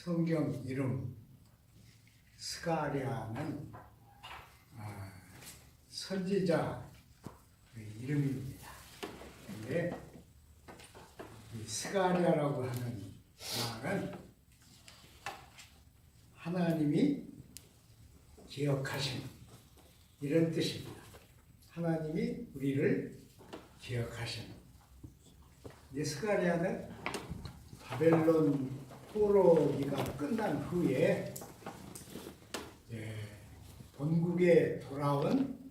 성경 이름 스가랴는 선지자 이름입니다. 근데 이 스가랴라고 하는 말은 하나님이 기억하심 이런 뜻입니다. 하나님이 우리를 기억하심. 이 스가랴는 바벨론 포로기가 끝난 후에 본국에 돌아온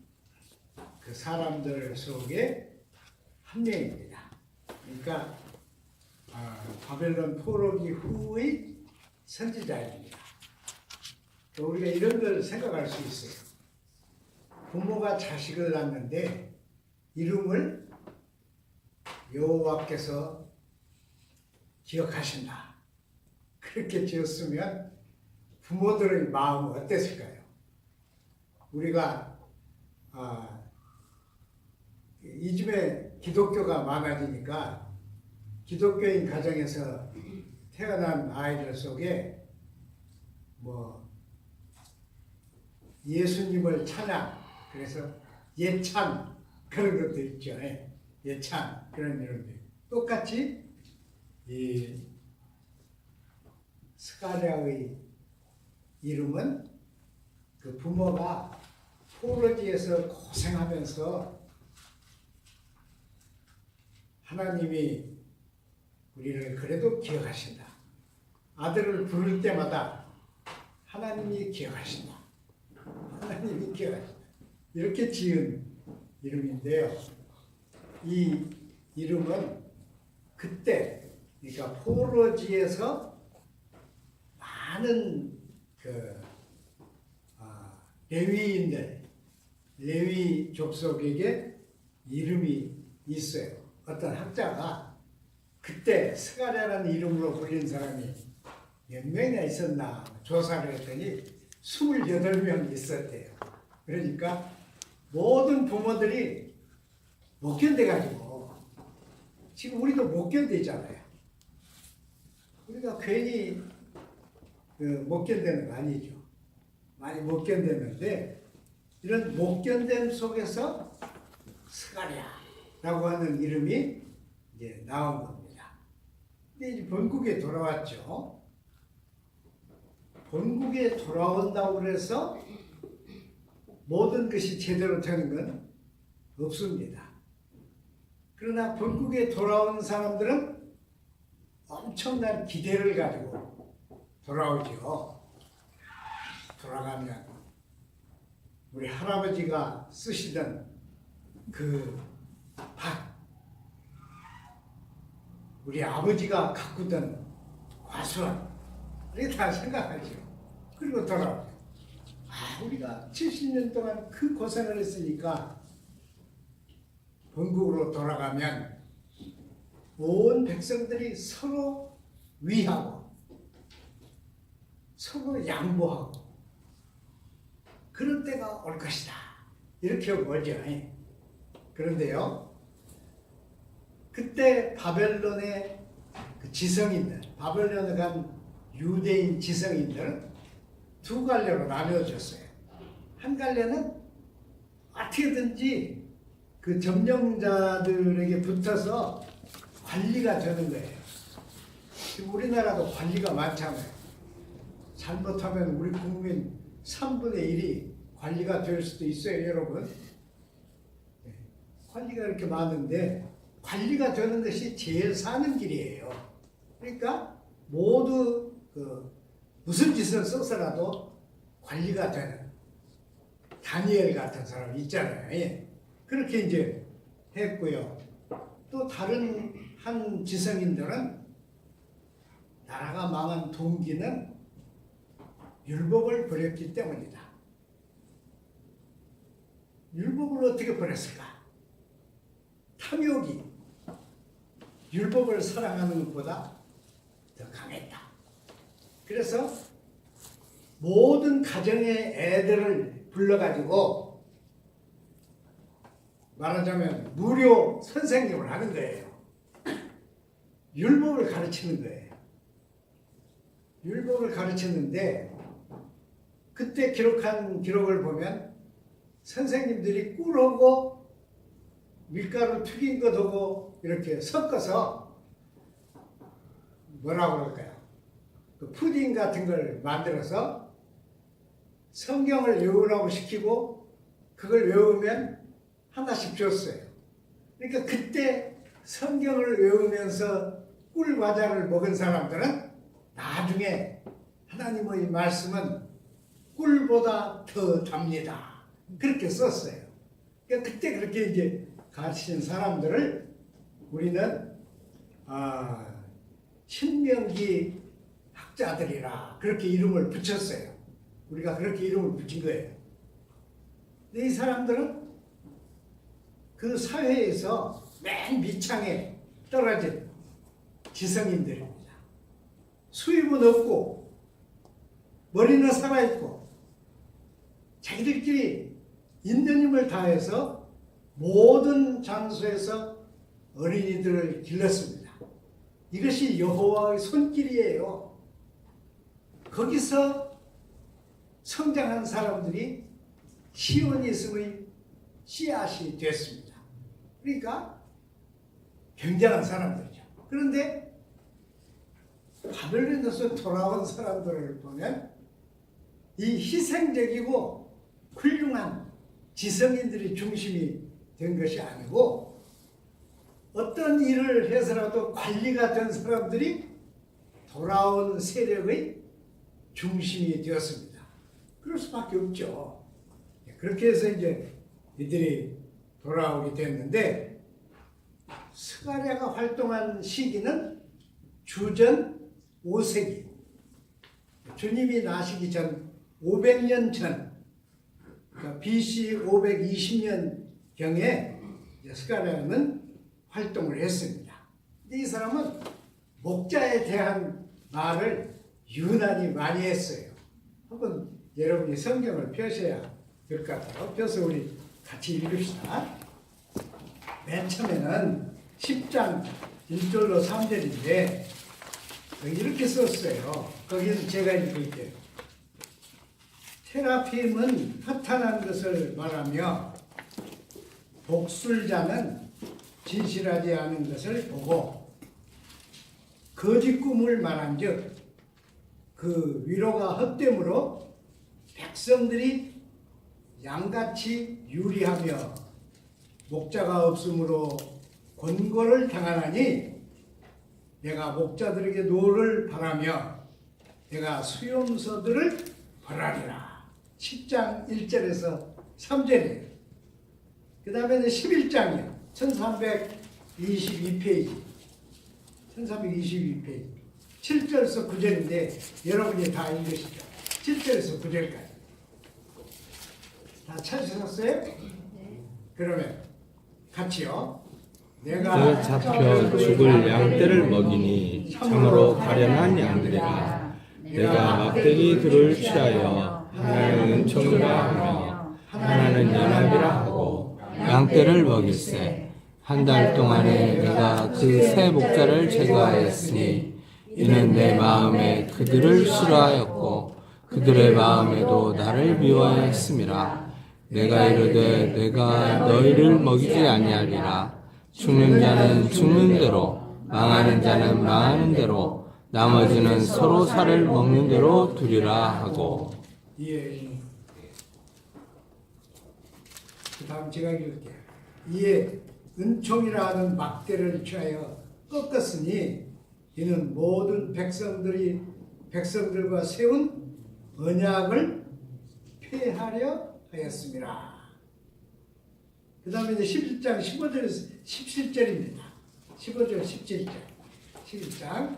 그 사람들 속에 한 명입니다. 그러니까 바벨론 포로기 후의 선지자입니다. 우리가 이런 걸 생각할 수 있어요. 부모가 자식을 낳는데 이름을 여호와께서 기억하신다. 그렇게 지었으면 부모들의 마음은 어땠을까요? 우리가 이즘에 기독교가 많아지니까 기독교인 가정에서 태어난 아이들 속에 예수님을 찬양, 그래서 예찬 그런 것도 있죠. 예찬 그런 이름들. 똑같이 이 스가랴의 이름은 그 부모가 포로지에서 고생하면서 하나님이 우리를 그래도 기억하신다. 아들을 부를 때마다 하나님이 기억하신다. 하나님이 기억하신다. 이렇게 지은 이름인데요. 이 이름은 그때, 그러니까 포로지에서 많은 레위인들, 레위 족속에게 이름이 있어요. 어떤 학자가 그때 스가랴라는 이름으로 불린 사람이 몇 명이나 있었나 조사를 했더니 28명 있었대요. 그러니까 모든 부모들이 못 견뎌가지고 지금 우리도 못 견디잖아요. 우리가 괜히 못 견디는 거 아니죠. 많이 못 견뎠는데 이런 못 견딤 속에서 스가랴라고 하는 이름이 이제 나온 겁니다. 근데 이제 본국에 돌아왔죠. 본국에 돌아온다고 해서 모든 것이 제대로 되는 건 없습니다. 그러나 본국에 돌아온 사람들은 엄청난 기대를 가지고 돌아오죠. 돌아가면 우리 할아버지가 쓰시던 그 밭, 우리 아버지가 가꾸던 과수원, 이렇게 다 생각하죠. 그리고 돌아오죠. 우리가 70년 동안 그 고생을 했으니까 본국으로 돌아가면 온 백성들이 서로 위하고 서로 양보하고 그런 때가 올 것이다. 이렇게 보죠. 그런데요, 그때 바벨론의 그 지성인들, 바벨론에 간 유대인 지성인들은 두 갈래로 나뉘어졌어요. 한 갈래는 어떻게든지 그 점령자들에게 붙어서 관리가 되는 거예요. 지금 우리나라도 관리가 많잖아요. 잘못하면 우리 국민 3분의 1이 관리가 될 수도 있어요, 여러분. 관리가 이렇게 많은데 관리가 되는 것이 제일 사는 길이에요. 그러니까 모두 무슨 짓을 써서라도 관리가 되는 다니엘 같은 사람 있잖아요. 그렇게 이제 했고요. 또 다른 한 지성인들은 나라가 망한 동기는 율법을 버렸기 때문이다. 율법을 어떻게 버렸을까? 탐욕이 율법을 사랑하는 것보다 더 강했다. 그래서 모든 가정의 애들을 불러가지고 말하자면 무료 선생님을 하는 거예요. 율법을 가르치는 거예요. 율법을 가르쳤는데 그때 기록한 기록을 보면 선생님들이 꿀하고 밀가루 튀긴 것하고 이렇게 섞어서 뭐라고 그럴까요? 그 푸딩 같은 걸 만들어서 성경을 외우라고 시키고 그걸 외우면 하나씩 줬어요. 그러니까 그때 성경을 외우면서 꿀 과자를 먹은 사람들은 나중에 하나님의 말씀은 꿀보다 더 답니다. 그렇게 썼어요. 그러니까 그때 그렇게 이제 가르친 사람들을 우리는 신명기 학자들이라 그렇게 이름을 붙였어요. 우리가 그렇게 이름을 붙인 거예요. 근데 이 사람들은 그 사회에서 맨 밑창에 떨어진 지성인들입니다. 수입은 없고 머리는 살아있고 자기들끼리 있는 힘을 다해서 모든 장소에서 어린이들을 길렀습니다. 이것이 여호와의 손길이에요. 거기서 성장한 사람들이 시오니즘의 씨앗이 됐습니다. 그러니까 굉장한 사람들이죠. 그런데 바벨론에서 돌아온 사람들을 보면 이 희생적이고 훌륭한 지성인들이 중심이 된 것이 아니고 어떤 일을 해서라도 관리가 된 사람들이 돌아온 세력의 중심이 되었습니다. 그럴 수밖에 없죠. 그렇게 해서 이제 이들이 돌아오게 됐는데 스가랴가 활동한 시기는 주전 5세기, 주님이 나시기 전 500년 전, 그러니까 BC 520년경에 스가랴는 활동을 했습니다. 근데 이 사람은 목자에 대한 말을 유난히 많이 했어요. 한번 여러분이 성경을 펴셔야 될 것 같아요. 펴서 우리 같이 읽읍시다. 맨 처음에는 10장 1절로 3절인데 이렇게 썼어요. 거기는 제가 읽을게요. 테라핌은 허탄한 것을 말하며 복술자는 진실하지 않은 것을 보고 거짓 꿈을 말한즉 그 위로가 헛됨으로 백성들이 양같이 유리하며 목자가 없으므로 곤고를 당하나니 내가 목자들에게 노를 바라며 내가 수용소들을 벌하리라. 10장 1절에서 3절이에요. 그 다음에는 11장이요. 1322페이지. 1322페이지. 7절에서 9절인데 여러분이 다 읽으시죠. 7절에서 9절까지. 다 찾으셨어요? 그러면 같이요. 내가 잡혀 죽을 양떼를 먹이니 참으로 가련한 양들이라. 내가 막대기 들을 취하여 하나는 은총이라 하며 하나는 연합이라 하고 양떼를 먹일세. 한 달 동안에 내가 그 새 목자를 제거하였으니 이는 내 마음에 그들을 싫어하였고 그들의 마음에도 나를 미워하였음이라. 내가 이르되 내가 너희를 먹이지 아니하리라. 죽는 자는 죽는 대로 망하는 자는 망하는 대로 나머지는 서로 살을 먹는 대로 두리라 하고. 예. 그 다음 제가 읽을게요. 이에 은총이라 하는 막대를 취하여 꺾었으니 이는 모든 백성들과 세운 언약을 폐하려 하였습니다. 그 다음에 이제 11장 15절에서 17절입니다. 15절 17절 11장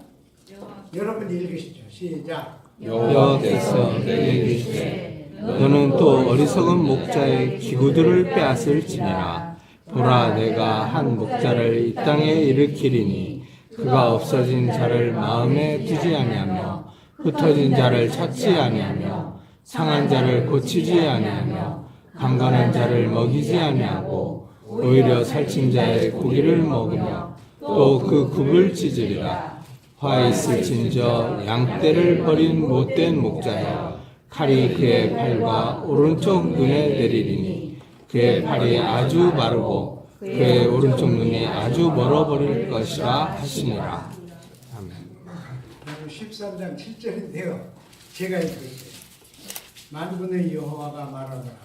여러분이 읽으시죠. 시작. 여호와께서 내게 이르시되 너는 또 어리석은 목자의 기구들을 빼앗을지니라. 보라 내가 한 목자를 이 땅에 일으키리니 그가 없어진 자를 마음에 두지 아니하며 흩어진 자를 찾지 아니하며 상한 자를 고치지 아니하며 강건한 자를 먹이지 아니하고 오히려 살찐 자의 고기를 먹으며 또 그 굽을 찢으리라. 화 있을진저 양떼를 버린 못된 목자여 칼이 그의 팔과 오른쪽 눈에 내리리니 그의 팔이 아주 마르고 그의 오른쪽 눈이 아주 멀어버릴 것이라 하시니라. 아멘. 13장 7절인데요. 제가 읽을게요. 만군의 여호와가 말하노라.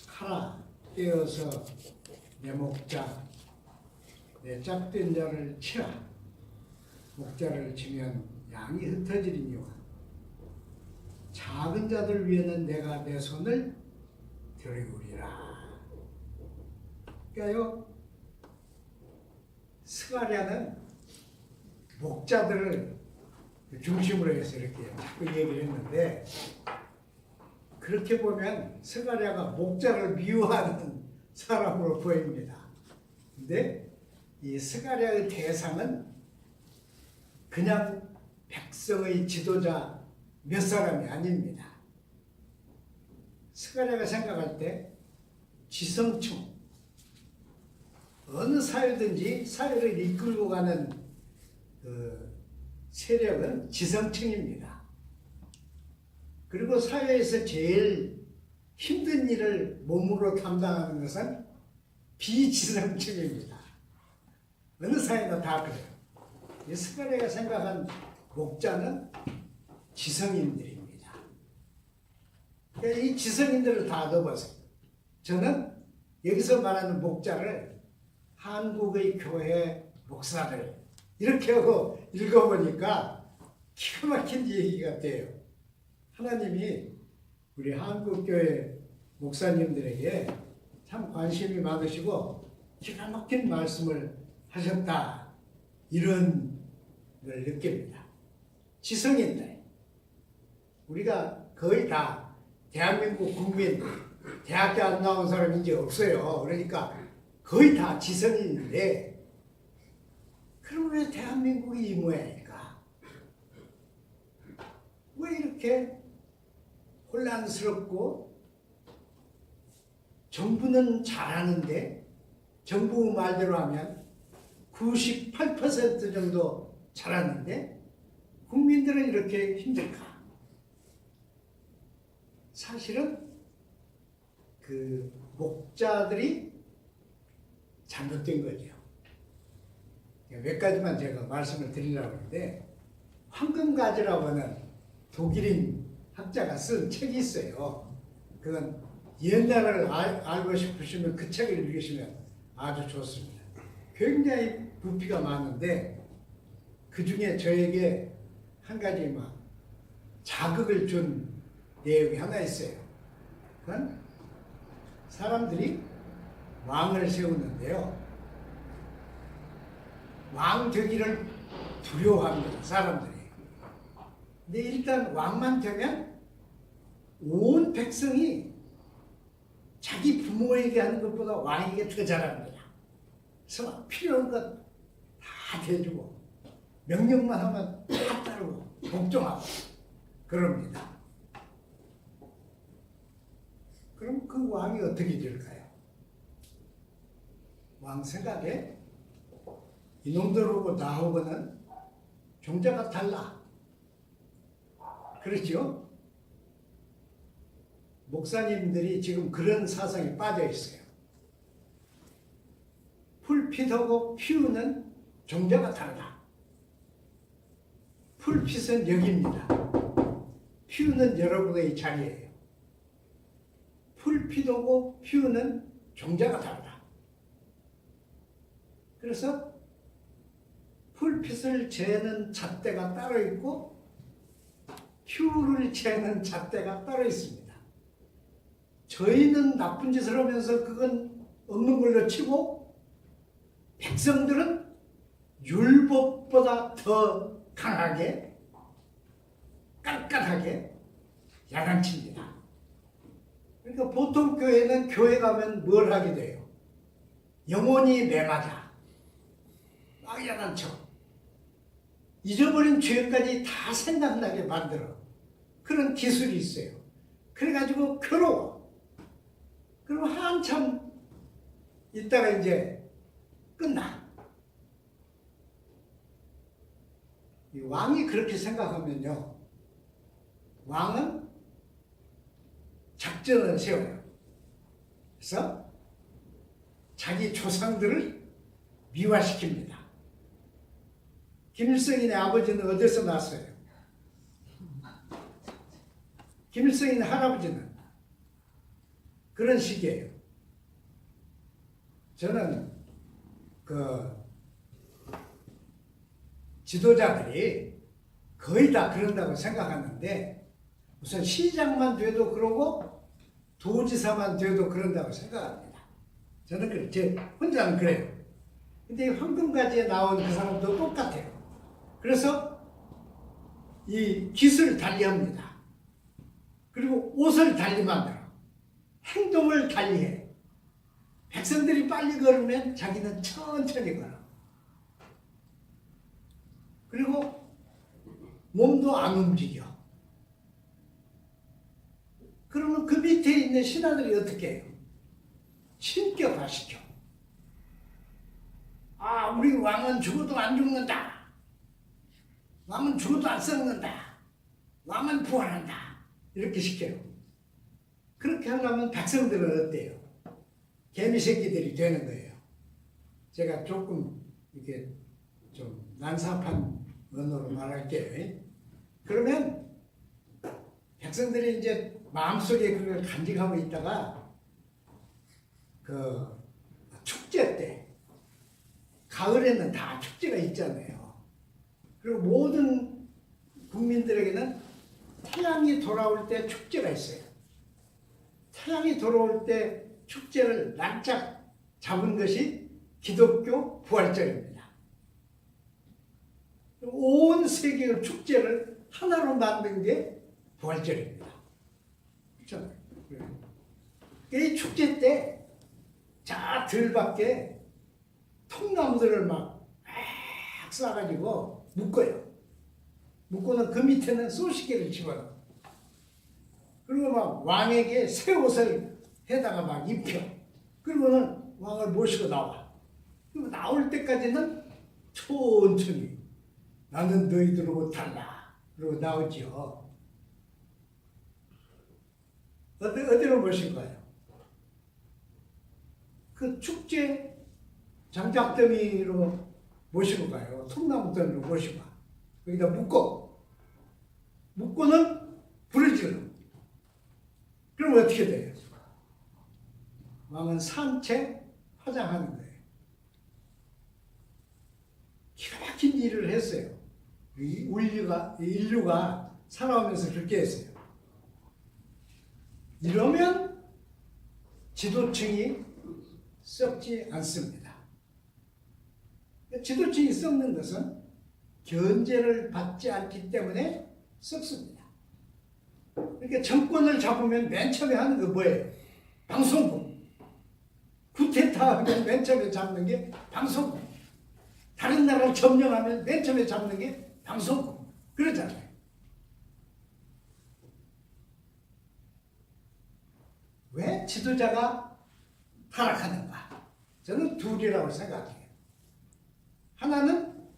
칼아 떼어서 내 목자 내 짝된 자를 치라. 목자를 치면 양이 흩어지리니와 작은 자들 위에는 내가 내 손을 들이우리라. 그러니까요, 스가랴는 목자들을 중심으로 해서 이렇게 자꾸 얘기를 했는데, 그렇게 보면 스가랴가 목자를 미워하는 사람으로 보입니다. 근데 이 스가랴의 대상은 그냥 백성의 지도자 몇 사람이 아닙니다. 스가랴가 생각할 때 지성층, 어느 사회든지 사회를 이끌고 가는 그 세력은 지성층입니다. 그리고 사회에서 제일 힘든 일을 몸으로 담당하는 것은 비지성층입니다. 어느 사회나 다 그래요. 이 스가랴가 생각한 목자는 지성인들입니다. 그러니까 이 지성인들을 다 넣어보세요. 저는 여기서 말하는 목자를 한국의 교회 목사들 이렇게 하고 읽어보니까 기가 막힌 얘기가 돼요. 하나님이 우리 한국교회 목사님들에게 참 관심이 많으시고 기가 막힌 말씀을 하셨다, 이런 걸 느낍니다. 지성인들, 우리가 거의 다 대한민국 국민, 대학교 안 나온 사람이 이제 없어요. 그러니까 거의 다 지성인인데, 그럼 왜 대한민국이 이 모양일까? 왜 이렇게 혼란스럽고, 정부는 잘하는데, 정부 말대로 하면 98% 정도 잘하는데 국민들은 이렇게 힘들까? 사실은 그 목자들이 잘못된 거죠. 몇 가지만 제가 말씀을 드리려고 하는데, 황금가지라고 하는 독일인 학자가 쓴 책이 있어요. 그건 옛날을 알고 싶으시면 그 책을 읽으시면 아주 좋습니다. 굉장히 부피가 많은데 그 중에 저에게 한 가지 막 자극을 준 내용이 하나 있어요. 그건 사람들이 왕을 세우는데요, 왕 되기를 두려워합니다, 사람들이. 근데 일단 왕만 되면 온 백성이 자기 부모에게 하는 것보다 왕에게 더 잘합니다. 그래서 필요한 것 다 대주고 명령만 하면 다 따르고 복종하고 그럽니다. 그럼 그 왕이 어떻게 될까요? 왕 생각에 이놈들하고 나하고는 종자가 달라. 그렇죠? 목사님들이 지금 그런 사상에 빠져 있어요. 풀핏하고 피우는 종자가 다르다. 풀핏은 여기입니다. 피우는 여러분의 자리예요. 풀핏하고 피우는 종자가 다르다. 그래서 풀핏을 재는 잣대가 따로 있고 퓨를 재는 잣대가 따로 있습니다. 저희는 나쁜 짓을 하면서 그건 없는 걸로 치고, 백성들은 율법보다 더 강하게, 깐깐하게 야단칩니다. 그러니까 보통 교회는 교회 가면 뭘 하게 돼요? 영혼이 매맞아, 막 야단쳐, 잊어버린 죄까지 다 생각나게 만들어. 그런 기술이 있어요. 그래가지고 괴로워. 그럼 한참 있다가 이제 끝나. 이 왕이 그렇게 생각하면요, 왕은 작전을 세워요. 그래서 자기 조상들을 미화시킵니다. 김일성인의 아버지는 어디서 났어요? 김일성인의 할아버지는 그런 식이에요. 저는 그 지도자들이 거의 다 그런다고 생각하는데, 우선 시장만 돼도 그러고 도지사만 돼도 그런다고 생각합니다. 저는 그래, 제 혼자는 그래요. 근데 이 황금가지에 나온 그 사람도 똑같아요. 그래서 이 깃을 달리합니다. 그리고 옷을 달리 만들어. 행동을 달리해. 백성들이 빨리 걸으면 자기는 천천히 걸어. 그리고 몸도 안 움직여. 그러면 그 밑에 있는 신하들이 어떻게 해요? 신격화시켜. 아, 우리 왕은 죽어도 안 죽는다. 왕은 죽어도 안 썩는다. 왕은 부활한다. 이렇게 시켜요. 그렇게 하려면 백성들은 어때요? 개미새끼들이 되는 거예요. 제가 조금 이렇게 좀 난삽한 언어로 말할게요. 그러면 백성들이 이제 마음속에 그걸 간직하고 있다가 그 축제 때, 가을에는 다 축제가 있잖아요. 그리고 모든 국민들에게는 태양이 돌아올 때 축제가 있어요. 태양이 돌아올 때 축제를 납작 잡은 것이 기독교 부활절입니다. 온 세계의 축제를 하나로 만든 게 부활절입니다. 그렇죠? 이 축제 때 저 들밖에 통나무들을 막 쏴가지고 묶어요. 묶고는 그 밑에는 소시계를 집어넣어. 그리고 막 왕에게 새 옷을 해다가 막 입혀. 그리고는 왕을 모시고 나와. 그리고 나올 때까지는 천천히 나는 너희들하고 달라. 그러고 나오죠. 어디로 모실 거예요? 그 축제 장작더미로 모시고 가요. 통나무더미로 모시고 가. 여기다 묶고는 불을 질러. 그럼 어떻게 돼요? 왕은 산채 화장하는 거예요. 기가 막힌 일을 했어요. 인류가 살아오면서 그렇게 했어요. 이러면 지도층이 썩지 않습니다. 지도층이 썩는 것은 견제를 받지 않기 때문에 썩습니다. 그러니까 정권을 잡으면 맨 처음에 하는 거 뭐예요? 방송국. 쿠데타 하면 맨 처음에 잡는 게 방송국. 다른 나라를 점령하면 맨 처음에 잡는 게 방송국. 그러잖아요. 왜 지도자가 타락하는가? 저는 둘이라고 생각해요. 하나는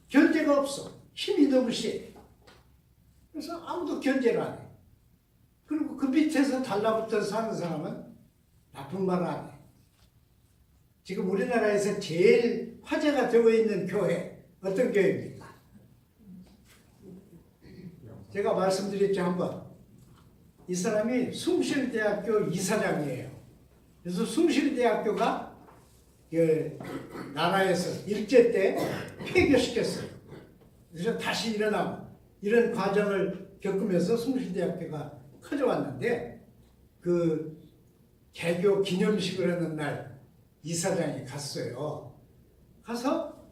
견제가 없어. 힘이 너무 세. 그래서 아무도 견제를 안 해. 그리고 그 밑에서 달라붙어 사는 사람은 나쁜 말을 안 해. 지금 우리나라에서 제일 화제가 되고 있는 교회, 어떤 교회입니까? 제가 말씀드렸죠, 한번. 이 사람이 숭실대학교 이사장이에요. 그래서 숭실대학교가 나라에서 일제 때 폐교시켰어요. 그래서 다시 일어나고 이런 과정을 겪으면서 숭실대학교가 커져왔는데, 그 개교 기념식을 하는 날 이사장이 갔어요. 가서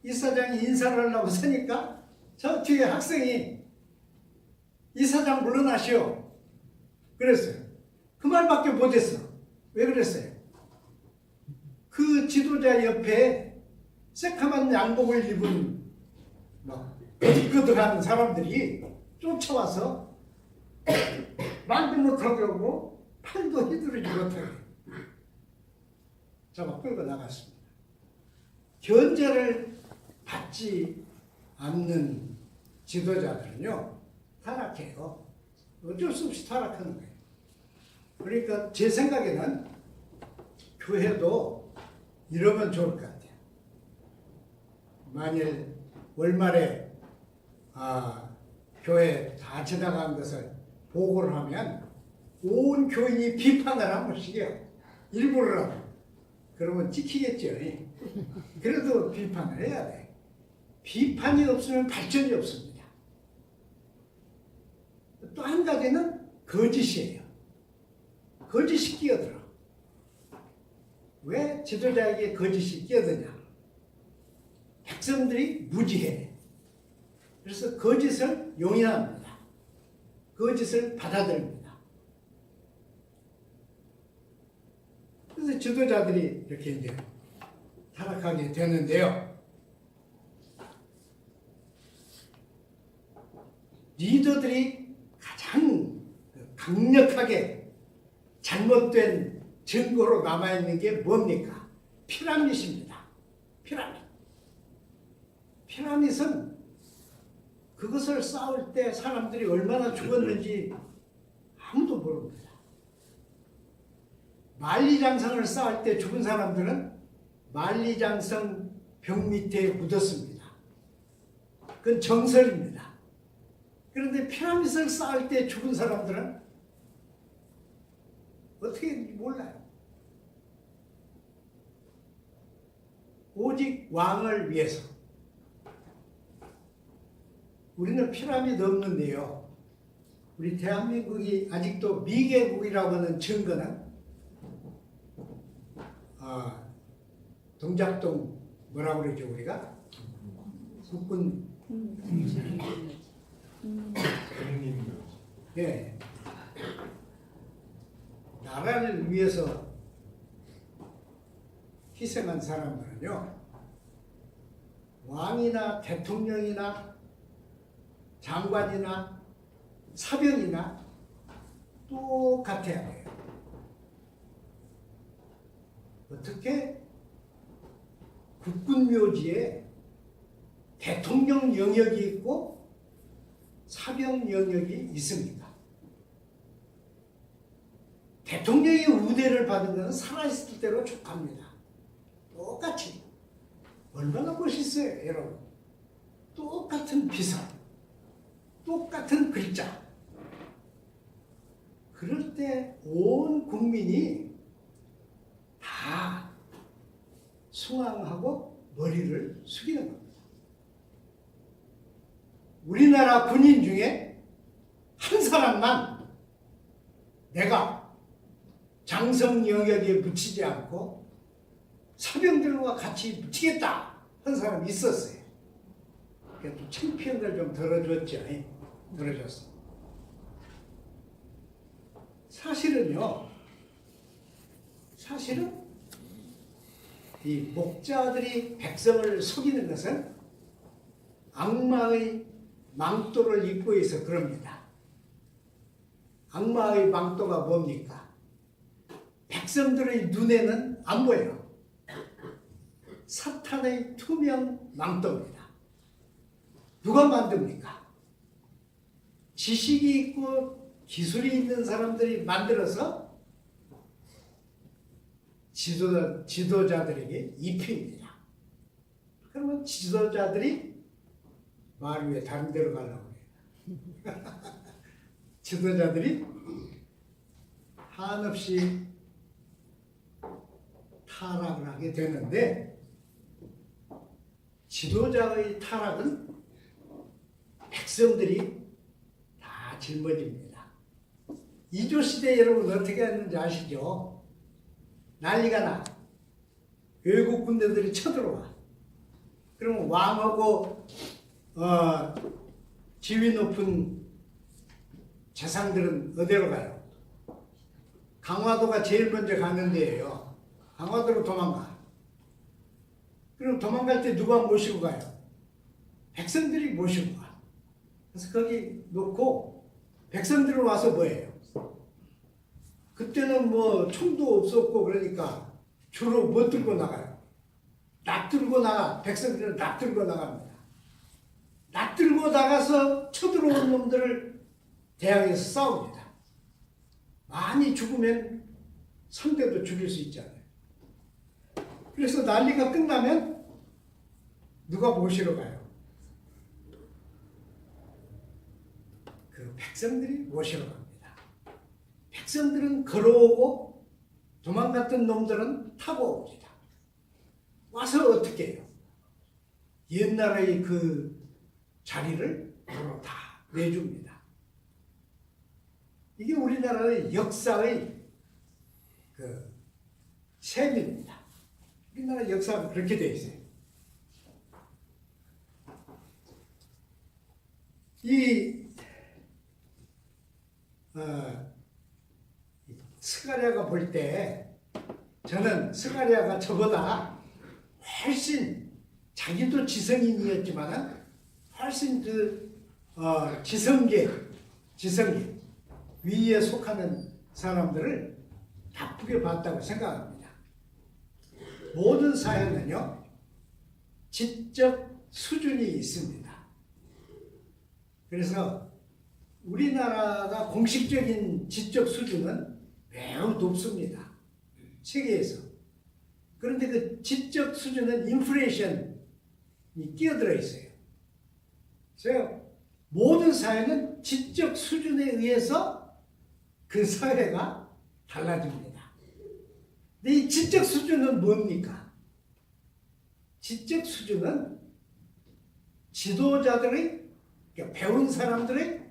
이사장이 인사를 하려고 서니까 저 뒤에 학생이 이사장 물러나시오. 그랬어요. 그 말밖에 못했어. 왜 그랬어요? 그 지도자 옆에 새카만 양복을 입은 막 거득거득한 사람들이 쫓아와서 말도 못하게 하고 팔도 휘두르지 못하게 잡아 끌고 나갔습니다. 견제를 받지 않는 지도자들은요 타락해요. 어쩔 수 없이 타락하는 거예요. 그러니까 제 생각에는 교회도 이러면 좋을 것 같아요. 만일 월말에 교회 다 지나간 것을 보고를 하면 온 교인이 비판을 한 번씩이요. 일부러라도. 그러면 찍히겠죠. 그래도 비판을 해야 돼. 비판이 없으면 발전이 없습니다. 또 한 가지는 거짓이에요. 거짓이 끼어들어. 왜 지도자에게 거짓이 끼어드냐? 백성들이 무지해. 그래서 거짓을 용인합니다. 거짓을 받아들입니다. 그래서 지도자들이 이렇게 이제 타락하게 되는데요. 리더들이 가장 강력하게 잘못된 증거로 남아있는 게 뭡니까? 피라밋입니다. 피라밋. 피라밋은 그것을 쌓을 때 사람들이 얼마나 죽었는지 아무도 모릅니다. 만리장성을 쌓을 때 죽은 사람들은 만리장성 벽 밑에 묻었습니다. 그건 정설입니다. 그런데 피라밋을 쌓을 때 죽은 사람들은 어떻게 했는지 몰라요. 오직 왕을 위해서. 우리는 피라미드 없는데요. 우리 대한민국이 아직도 미개국이라고 하는 증거는 동작동 뭐라고 그러죠 우리가? 국군 예. 나라를 위해서 희생한 사람들은요 왕이나 대통령이나 장관이나 사병이나 똑같아야 돼요. 어떻게 국군 묘지에 대통령 영역이 있고 사병 영역이 있습니까? 대통령이 우대를 받은 것은 살아있을 때로 족합니다. 똑같이. 얼마나 멋있어요, 여러분. 똑같은 비상, 똑같은 글자. 그럴 때 온 국민이 다 숭앙하고 머리를 숙이는 겁니다. 우리나라 군인 중에 한 사람만 내가 장성 영역에 묻히지 않고 사병들과 같이 묻히겠다 한 사람이 있었어요. 그래도 창피한 좀 덜어줬죠. 덜어줬어. 사실은 이 목자들이 백성을 속이는 것은 악마의 망토를 입고 있어 그럽니다. 악마의 망토가 뭡니까? 백성들의 눈에는 안 보여요. 사탄의 투명 망토입니다. 누가 만듭니까? 지식이 있고 기술이 있는 사람들이 만들어서 지도자들에게 입힙니다. 그러면 지도자들이 말 위에 다른 데로 가려고 해요. 지도자들이 한없이 타락을 하게 되는데 지도자의 타락은 백성들이 다 짊어집니다. 이조 시대 여러분 어떻게 했는지 아시죠? 난리가 나. 외국 군대들이 쳐들어와. 그러면 왕하고 지위 높은 재상들은 어디로 가요? 강화도가 제일 먼저 가는 데예요. 강화도로 도망가. 그럼 도망갈 때 누가 모시고 가요? 백성들이 모시고 가. 그래서 거기 놓고 백성들이 와서 뭐예요? 그때는 뭐 총도 없었고 그러니까 주로 못 들고 나가요. 납 들고 나가. 백성들은 납 들고 나갑니다. 낯들고 나가서 쳐들어온 놈들을 대항해서 싸웁니다. 많이 죽으면 상대도 죽일 수 있잖아요. 그래서 난리가 끝나면 누가 모시러 가요? 그 백성들이 모시러 갑니다. 백성들은 걸어오고 도망갔던 놈들은 타고 옵니다. 와서 어떻게 해요? 옛날의 그 자리를 바로 다 내줍니다. 이게 우리나라의 역사의 그 셈입니다. 우리나라 역사가 그렇게 되어 있어요. 스가랴가 볼 때 저는 스가랴가 저보다 훨씬 자기도 지성인이었지만 훨씬 지성계 위에 속하는 사람들을 나쁘게 봤다고 생각합니다. 모든 사회는요 지적 수준이 있습니다. 그래서 우리나라가 공식적인 지적 수준은 매우 높습니다. 세계에서. 그런데 그 지적 수준은 인플레이션이 끼어들어 있어요. 그래서 모든 사회는 지적 수준에 의해서 그 사회가 달라집니다. 근데 이 지적 수준은 뭡니까? 지적 수준은 지도자들의, 그러니까 배운 사람들의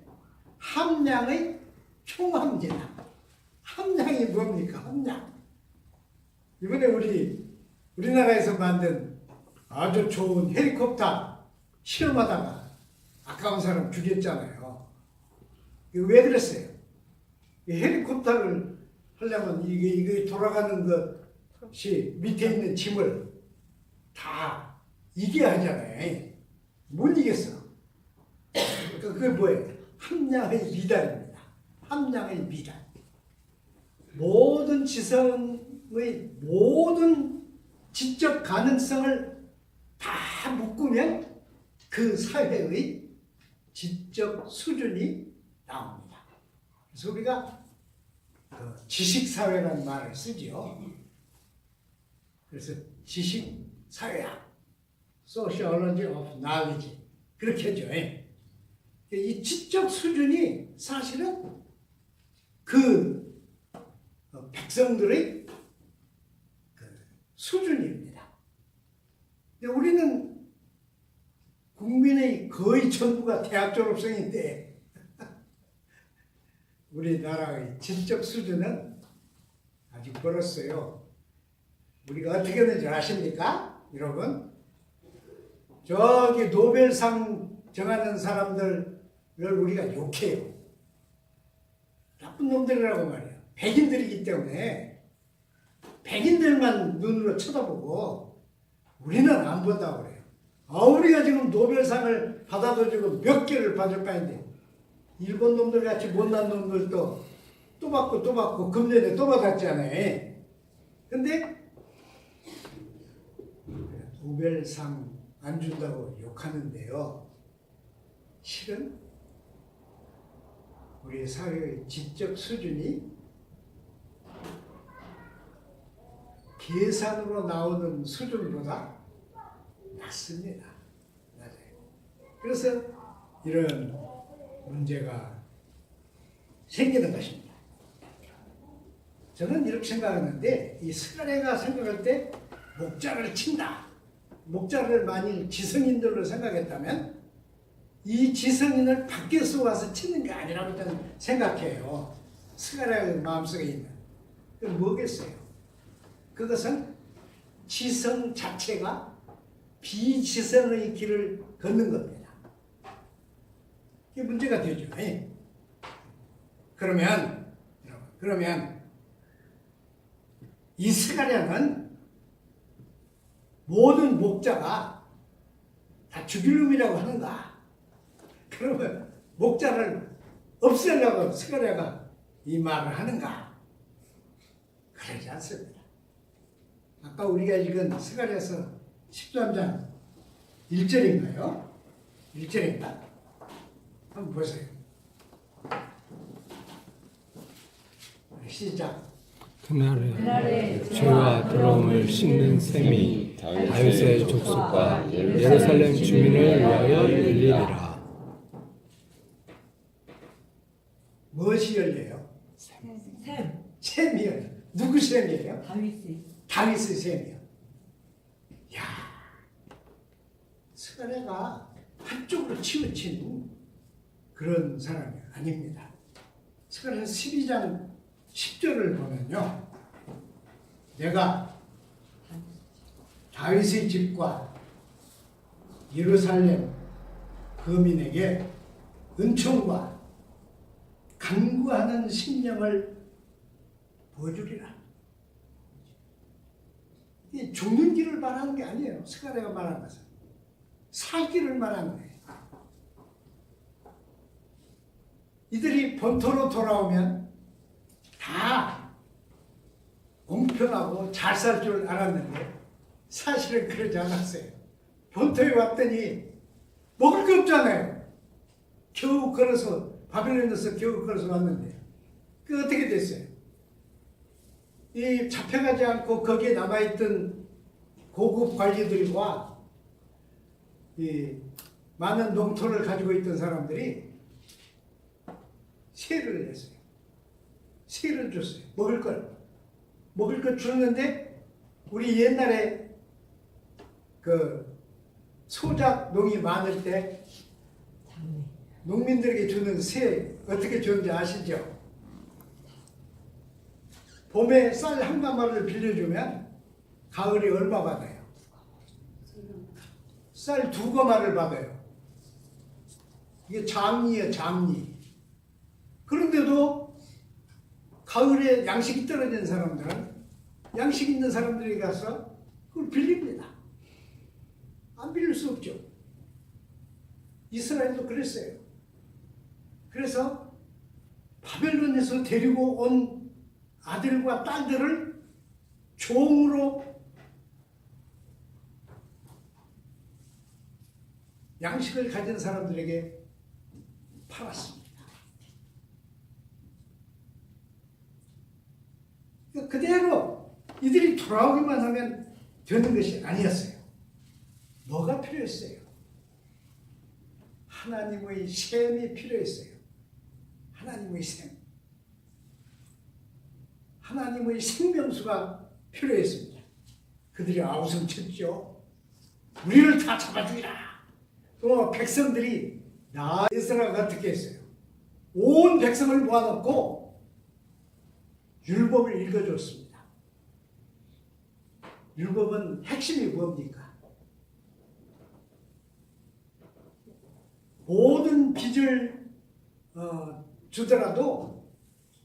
함량의 총함이다. 함량이 뭡니까? 함량. 이번에 우리나라에서 만든 아주 좋은 헬리콥터 실험하다가 아까운 사람 죽였잖아요. 이거 왜 그랬어요? 이 헬리콥터를 하려면 이게 돌아가는 것이 밑에 있는 짐을 다 이겨야 하잖아요. 못 이겼어. 그게 뭐예요? 함량의 미달입니다. 함량의 미달. 모든 지성의 모든 지적 가능성을 다 묶으면 그 사회의 지적 수준이 나옵니다. 그래서 우리가 지식사회라는 말을 쓰죠. 그래서 지식사회학, Sociology of Knowledge 그렇게 하죠. 이 지적 수준이 사실은 그 백성들의 그 수준입니다. 근데 우리는 국민의 거의 전부가 대학 졸업생인데 우리나라의 지적 수준은 아직 멀었어요. 우리가 어떻게 하는지 아십니까? 여러분? 저기 노벨상 정하는 사람들을 우리가 욕해요. 나쁜 놈들이라고 말이에요. 백인들이기 때문에 백인들만 눈으로 쳐다보고 우리는 안 본다고 그래요. 우리가 지금 노벨상을 받아도 지금 몇 개를 받을 바인데 일본 놈들 같이 못난 놈들도 또 받고 금년에 또 받았잖아요. 근데 노벨상 안 준다고 욕하는데요. 실은 우리 사회의 지적 수준이 계산으로 나오는 수준보다 낮습니다. 맞아요. 그래서 이런 문제가 생기는 것입니다. 저는 이렇게 생각하는데 이 스가랴가 생각할 때 목자를 친다. 목자를 만일 지성인들로 생각했다면 이 지성인을 밖에서 와서 치는 게 아니라고 저는 생각해요. 스가랴의 마음속에 있는. 그건 뭐겠어요? 그것은 지성 자체가 비지성의 길을 걷는 겁니다. 이게 문제가 되죠. 그러면 이 스가랴는 모든 목자가 다 죽일 놈이라고 하는가? 그러면 목자를 없애려고 스가랴가 이 말을 하는가? 그러지 않습니다. 아까 우리가 읽은 스가랴서 13장 1절인가요? 1절인가? 한번 보세요. 시작. 그날에 죄와 더러움을 씻는 셈이 다윗의 족속과 예루살렘 주민을 위하여 열리리라. 무엇이 열려요? 샘. 셈이 열려. 누구 셈이에요? 다윗이. 다윗의 셈이요. 야, 스가랴가 한쪽으로 치우친 그런 사람이 아닙니다. 스가랴 12장 10절을 보면요, 내가 다윗의 집과 예루살렘 거민에게 은총과 간구하는 심령을 보여주리라. 이 죽는 길을 말하는 게 아니에요. 스가랴가 말하는 것은 살기를 말하는 거예요. 이들이 본토로 돌아오면 다 공평하고 잘 살 줄 알았는데 사실은 그러지 않았어요. 본토에 왔더니 먹을 게 없잖아요. 겨우 걸어서 바빌론에서 겨우 걸어서 왔는데 그 어떻게 됐어요? 이 잡혀가지 않고 거기에 남아있던 고급 관리들과 이 많은 농토를 가지고 있던 사람들이 세를 냈어요. 세를 줬어요. 먹을 걸 줬는데 우리 옛날에 그 소작 농이 많을 때 농민들에게 주는 세 어떻게 주는지 아시죠? 봄에 쌀 한 가마를 빌려주면 가을에 얼마 받아요? 쌀 2가마를 받아요. 이게 장리예요, 장리. 그런데도 가을에 양식이 떨어진 사람들은 양식 있는 사람들이 가서 그걸 빌립니다. 안 빌릴 수 없죠. 이스라엘도 그랬어요. 그래서 바벨론에서 데리고 온 아들과 딸들을 종으로 양식을 가진 사람들에게 팔았습니다. 그대로 이들이 돌아오기만 하면 되는 것이 아니었어요. 뭐가 필요했어요? 하나님의 셈이 필요했어요. 하나님의 셈. 하나님의 생명수가 필요했습니다. 그들이 아우성 쳤죠. 우리를 다 잡아주기라. 또 백성들이 에스라가 어떻게 했어요? 온 백성을 모아놓고 율법을 읽어줬습니다. 율법은 핵심이 뭡니까? 모든 빚을 주더라도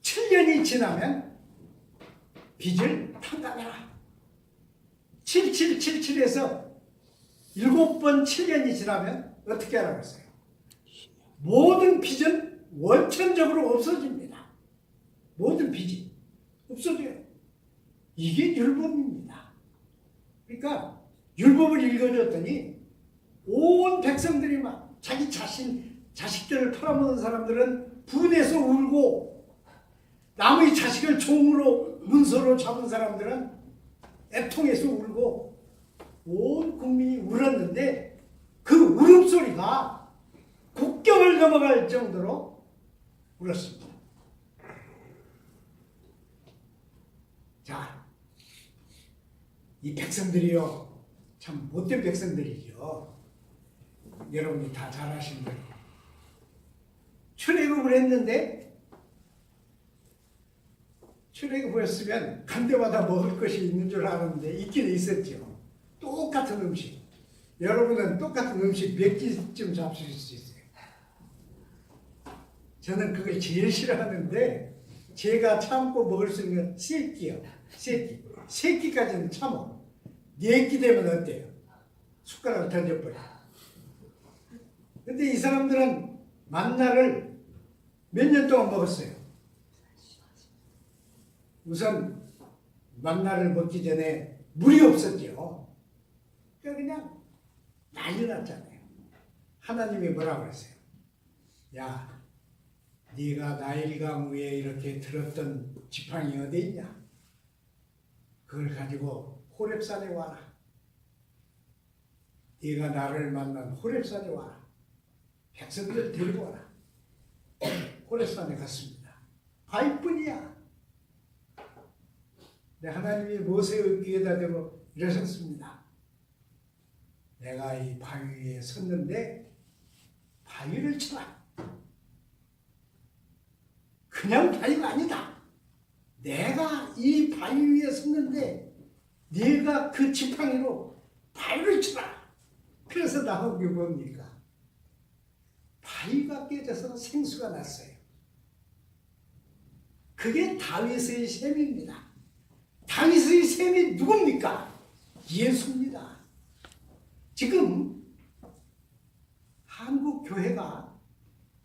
7년이 지나면 빚을 탕감해라. 7777에서 7번 7년이 지나면 어떻게 하라고 했어요? 모든 빚은 원천적으로 없어집니다. 모든 빚이 없어져요. 이게 율법입니다. 그러니까 율법을 읽어줬더니 온 백성들이 막 자기 자식들을 팔아먹은 사람들은 분해서 울고, 남의 자식을 종으로 문서로 잡은 사람들은 애통해서 울고, 온 국민이 울었는데 그 울음소리가 국경을 넘어갈 정도로 울었습니다. 자, 이 백성들이요, 참 못된 백성들이죠. 여러분이 다 잘 아시는 대로 출애굽을 했는데, 출애굽을 했으면 간 데마다 먹을 것이 있는 줄 알았는데 있긴 있었죠. 똑같은 음식. 여러분은 똑같은 음식 몇 끼쯤 잡수실 수 있어요? 저는 그걸 제일 싫어하는데, 제가 참고 먹을 수 있는 3끼요. 3끼. 3끼까지는 참어. 4끼 되면 어때요? 숟가락을 던져버려. 근데 이 사람들은 만나를 몇 년 동안 먹었어요. 우선 만나를 먹기 전에 물이 없었죠. 그러니까 그냥 난리 났잖아요. 하나님이 뭐라고 그랬어요? 야, 네가 나일강 위에 이렇게 들었던 지팡이 어디 있냐? 그걸 가지고 호렙산에 와라. 네가 나를 만난 호렙산에 와라. 백성들 데리고 와라. 호렙산에 갔습니다. 바위뿐이야. 네, 하나님이 모세의 귀에다 대고 이러셨습니다. 내가 이 바위 위에 섰는데 바위를 쳐라. 그냥 바위가 아니다. 내가 이 바위 위에 섰는데 네가 그 지팡이로 바위를 쳐라. 그래서 나온 게 뭡니까? 바위가 깨져서 생수가 났어요. 그게 다윗의 셈입니다. 다윗의 셈이 누굽니까? 예수입니다. 지금 한국 교회가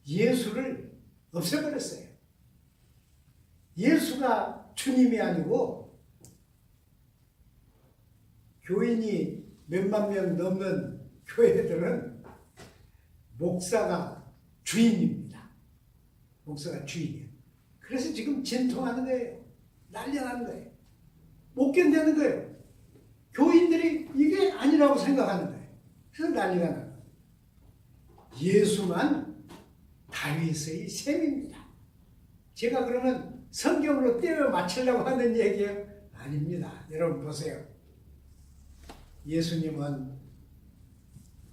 예수를 없애버렸어요. 예수가 주님이 아니고 교인이 몇만 명 넘는 교회들은 목사가 주인입니다. 목사가 주인이에요. 그래서 지금 진통하는 거예요. 난리나는 거예요. 못 견디는 거예요. 교인들이 이게 아니라고 생각하는 거예요. 그래서 난리가 나는 거예요. 예수만 다윗의 셈입니다. 제가 그러면 성경으로 떼어 맞추려고 하는 얘기예요? 아닙니다. 여러분 보세요. 예수님은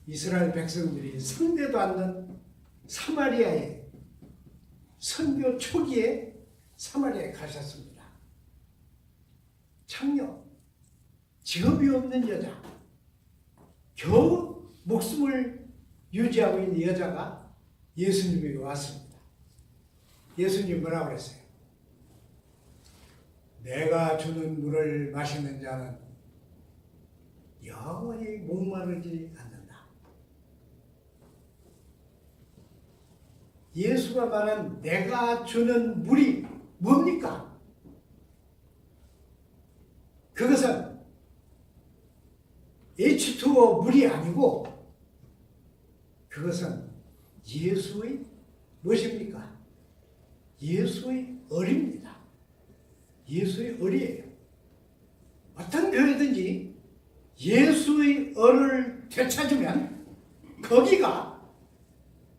이스라엘 백성들이 상대도 않는 사마리아에 선교 초기에 사마리아에 가셨습니다. 창녀, 직업이 없는 여자, 겨우 목숨을 유지하고 있는 여자가 예수님에게 왔습니다. 예수님 뭐라고 그랬어요? 내가 주는 물을 마시는 자는 영원히 목마르지 않는다. 예수가 말한 내가 주는 물이 뭡니까? 그것은 H2O 물이 아니고 그것은 예수의 무엇입니까? 예수의 얼입니다. 예수의 얼이에요. 어떤 교회든지 예수의 얼을 되찾으면 거기가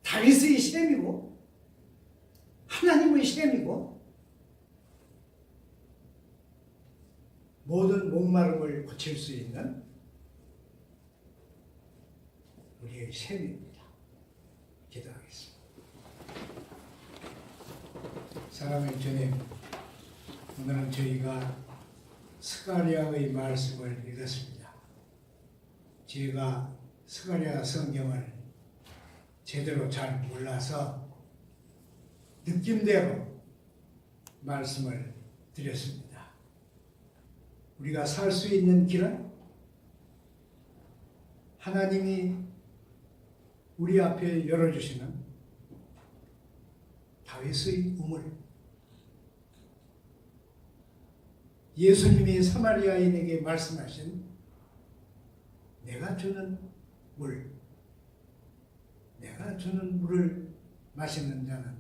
다윗의 셈이고 하나님의 셈이고 모든 목마름을 고칠 수 있는 우리의 셈입니다. 기도하겠습니다. 사랑하는 주님, 오늘은 저희가 스가랴의 말씀을 읽었습니다. 제가 스가랴 성경을 제대로 잘 몰라서 느낌대로 말씀을 드렸습니다. 우리가 살 수 있는 길은 하나님이 우리 앞에 열어주시는 다윗의 우물, 예수님이 사마리아인에게 말씀하신 내가 주는 물, 내가 주는 물을 마시는 자는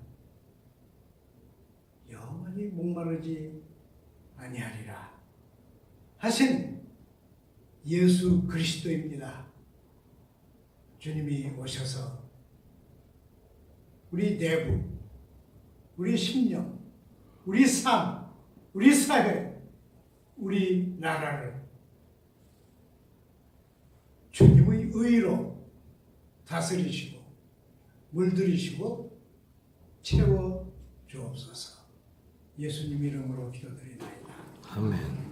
영원히 목마르지 아니하리라 하신 예수 그리스도입니다. 주님이 오셔서 우리 내부, 우리 심령, 우리 삶, 우리 사회, 우리 나라를 주님의 의로 다스리시고 물들이시고 채워 주옵소서. 예수님 이름으로 기도드리나이다. 아멘.